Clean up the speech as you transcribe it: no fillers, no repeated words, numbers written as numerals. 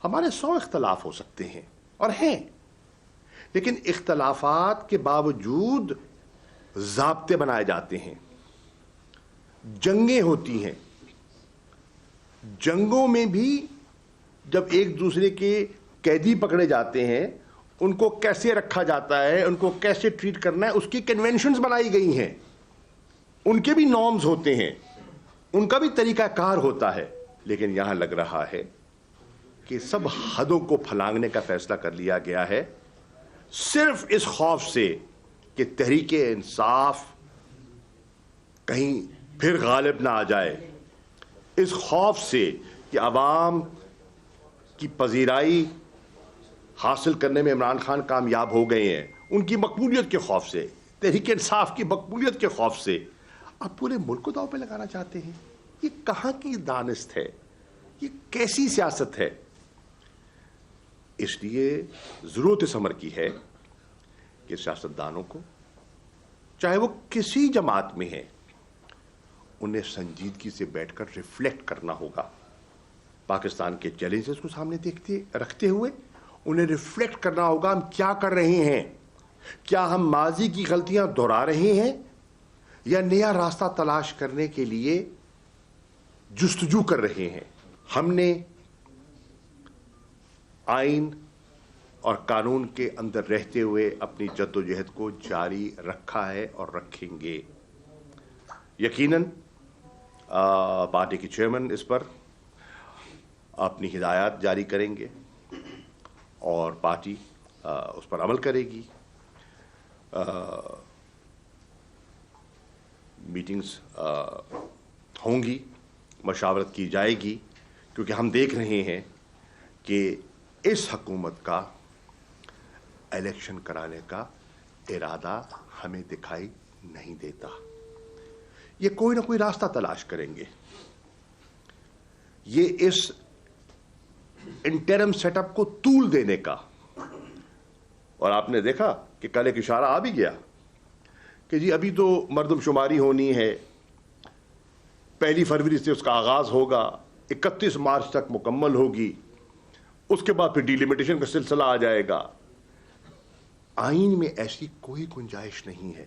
ہمارے 100 اختلاف ہو سکتے ہیں اور ہیں، لیکن اختلافات کے باوجود ضابطے بنائے جاتے ہیں، جنگیں ہوتی ہیں، جنگوں میں بھی جب ایک دوسرے کے قیدی پکڑے جاتے ہیں ان کو کیسے رکھا جاتا ہے، ان کو کیسے ٹریٹ کرنا ہے، اس کی کنونشنز بنائی گئی ہیں، ان کے بھی نارمز ہوتے ہیں، ان کا بھی طریقہ کار ہوتا ہے. لیکن یہاں لگ رہا ہے کہ سب حدوں کو پھلانگنے کا فیصلہ کر لیا گیا ہے، صرف اس خوف سے کہ تحریک انصاف کہیں پھر غالب نہ آ جائے، اس خوف سے کہ عوام کی پذیرائی حاصل کرنے میں عمران خان کامیاب ہو گئے ہیں، ان کی مقبولیت کے خوف سے، تحریک انصاف کی مقبولیت کے خوف سے آپ پورے ملک کو داؤ پہ لگانا چاہتے ہیں. یہ کہاں کی دانست ہے، یہ کیسی سیاست ہے؟ اس لیے ضرورت اس امر کی ہے کہ سیاستدانوں کو، چاہے وہ کسی جماعت میں ہیں، انہیں سنجیدگی سے بیٹھ کر ریفلیکٹ کرنا ہوگا. پاکستان کے چیلنجز کو سامنے رکھتے ہوئے انہیں ریفلیکٹ کرنا ہوگا ہم کیا کر رہے ہیں. کیا ہم ماضی کی غلطیاں دہرا رہے ہیں یا نیا راستہ تلاش کرنے کے لیے جستجو کر رہے ہیں؟ ہم نے آئین اور قانون کے اندر رہتے ہوئے اپنی جدوجہد کو جاری رکھا ہے اور رکھیں گے. یقیناً پارٹی کے چیئرمین اس پر اپنی ہدایات جاری کریں گے اور پارٹی اس پر عمل کرے گی. میٹنگز ہوں گی، مشاورت کی جائے گی، کیونکہ ہم دیکھ رہے ہیں کہ اس حکومت کا الیکشن کرانے کا ارادہ ہمیں دکھائی نہیں دیتا. یہ کوئی نہ کوئی راستہ تلاش کریں گے. یہ اس انٹرم سیٹ اپ کو طول دینے کا، اور آپ نے دیکھا کہ کل ایک اشارہ آ بھی گیا کہ جی ابھی تو مردم شماری ہونی ہے، 1 فروری سے اس کا آغاز ہوگا، 31 مارچ تک مکمل ہوگی، اس کے بعد پھر ڈیلیمیٹیشن کا سلسلہ آ جائے گا. آئین میں ایسی کوئی گنجائش نہیں ہے